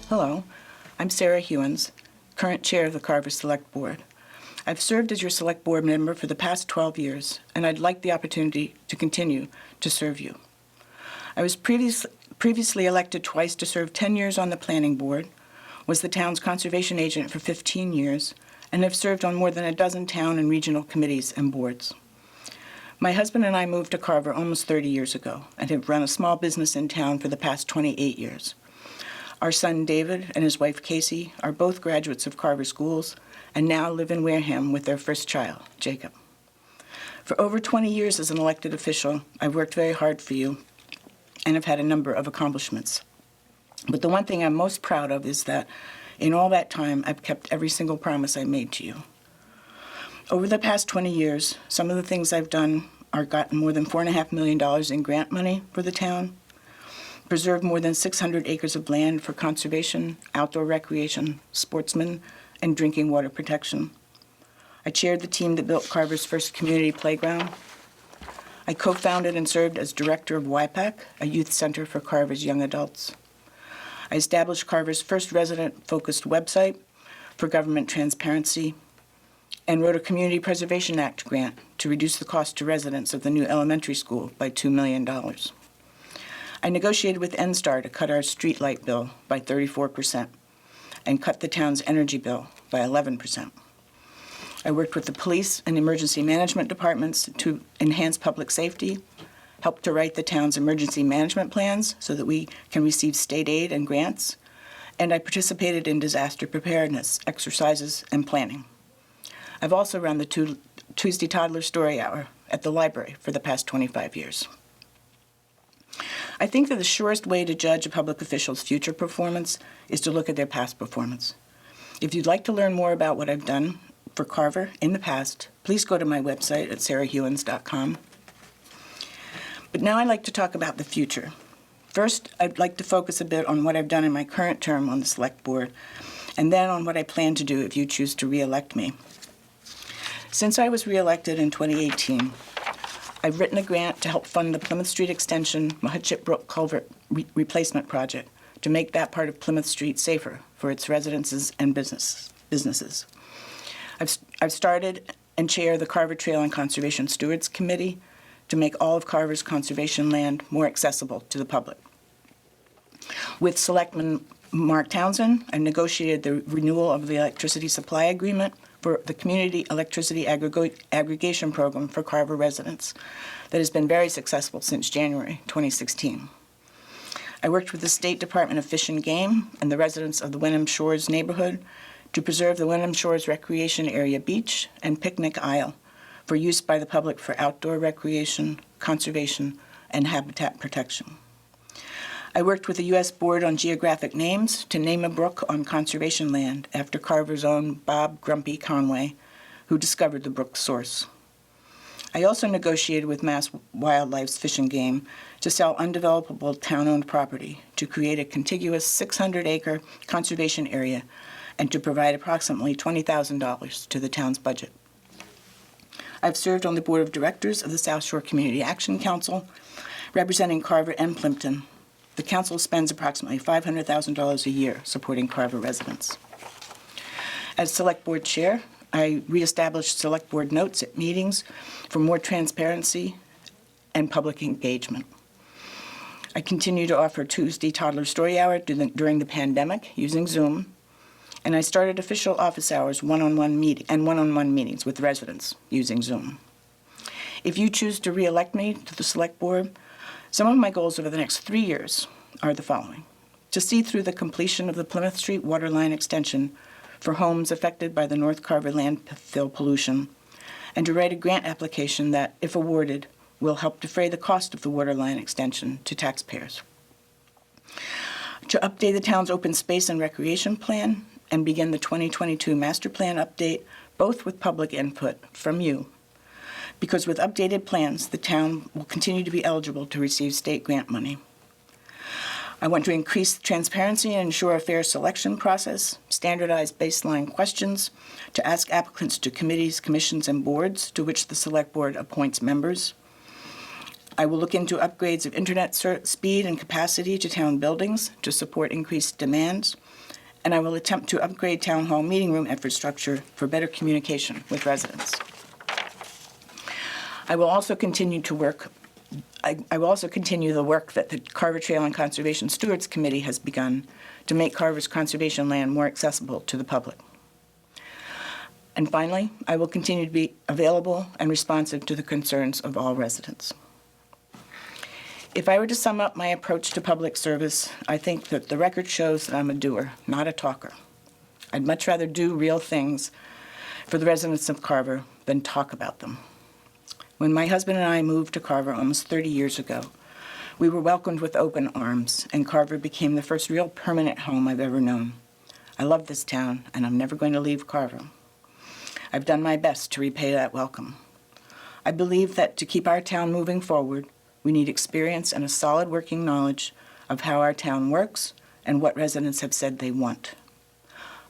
Hello, I'm Sarah Hewins, current chair of the Carver Select Board. I've served as your Select Board member for the past 12 years, and I'd like the opportunity to continue to serve you. I was previously elected twice to serve 10 years on the Planning Board, was the town's conservation agent for 15 years, and have served on more than a dozen town and regional committees and boards. My husband and I moved to Carver almost 30 years ago and have run a small business in town for the past 28 years. Our son David and his wife Casey are both graduates of Carver schools and now live in Wareham with their first child, Jacob. For over 20 years as an elected official, I've worked very hard for you and have had a number of accomplishments. But the one thing I'm most proud of is that in all that time, I've kept every single promise I made to you. Over the past 20 years, some of the things I've done are gotten more than $4.5 million in grant money for the town, preserved more than 600 acres of land for conservation, outdoor recreation, sportsmen, and drinking water protection. I chaired the team that built Carver's first community playground. I co-founded and served as director of YPAC, a youth center for Carver's young adults. I established Carver's first resident-focused website for government transparency and wrote a Community Preservation Act grant to reduce the cost to residents of the new elementary school by $2 million. I negotiated with NSTAR to cut our streetlight bill by 34% and cut the town's energy bill by 11%. I worked with the police and emergency management departments to enhance public safety, helped to write the town's emergency management plans so that we can receive state aid and grants, and I participated in disaster preparedness exercises and planning. I've also run the Tuesday Toddler Story Hour at the library for the past 25 years. I think that the surest way to judge a public official's future performance is to look at their past performance. If you'd like to learn more about what I've done for Carver in the past, please go to my website at sarahhewins.com. But now I'd like to talk about the future. First, I'd like to focus a bit on what I've done in my current term on the Select Board, and then on what I plan to do if you choose to re-elect me. Since I was re-elected in 2018, I've written a grant to help fund the Plymouth Street Extension Mahutchip Brook Culvert Replacement Project to make that part of Plymouth Street safer for its residences and businesses. I've started and chair the Carver Trail and Conservation Stewards Committee to make all of Carver's conservation land more accessible to the public. With Selectman Mark Townsend, I negotiated the renewal of the electricity supply agreement for the Community Electricity Aggregation Program for Carver residents that has been very successful since January 2016. I worked with the State Department of Fish and Game and the residents of the Wenham Shores neighborhood to preserve the Wenham Shores Recreation Area beach and picnic aisle for use by the public for outdoor recreation, conservation, and habitat protection. I worked with the U.S. Board on Geographic Names to name a brook on conservation land after Carver's own Bob Grumpy Conway, who discovered the brook's source. I also negotiated with Mass Wildlife's Fish and Game to sell undevelopable town-owned property to create a contiguous 600-acre conservation area and to provide approximately $20,000 to the town's budget. I've served on the board of directors of the South Shore Community Action Council, representing Carver and Plimpton. The council spends approximately $500,000 a year supporting Carver residents. As Select Board Chair, I reestablished Select Board notes at meetings for more transparency and public engagement. I continue to offer Tuesday Toddler Story Hour during the pandemic using Zoom, and I started official office hours one-on-one meetings with residents using Zoom. If you choose to re-elect me to the Select Board, some of my goals over the next 3 years are the following: to see through the completion of the Plymouth Street waterline extension for homes affected by the North Carver landfill pollution, and to write a grant application that, if awarded, will help defray the cost of the waterline extension to taxpayers. To update the town's open space and recreation plan and begin the 2022 master plan update, both with public input from you, because with updated plans, the town will continue to be eligible to receive state grant money. I want to increase transparency and ensure a fair selection process, standardize baseline questions to ask applicants to committees, commissions, and boards to which the Select Board appoints members. I will look into upgrades of internet speed and capacity to town buildings to support increased demands, and I will attempt to upgrade town hall meeting room infrastructure for better communication with residents. I will also continue the work that the Carver Trail and Conservation Stewards Committee has begun to make Carver's conservation land more accessible to the public. And finally, I will continue to be available and responsive to the concerns of all residents. If I were to sum up my approach to public service, I think that the record shows that I'm a doer, not a talker. I'd much rather do real things for the residents of Carver than talk about them. When my husband and I moved to Carver almost 30 years ago, we were welcomed with open arms, and Carver became the first real permanent home I've ever known. I love this town, and I'm never going to leave Carver. I've done my best to repay that welcome. I believe that to keep our town moving forward, we need experience and a solid working knowledge of how our town works and what residents have said they want.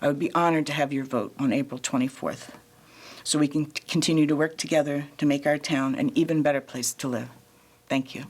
I would be honored to have your vote on April 24th, so we can continue to work together to make our town an even better place to live. Thank you.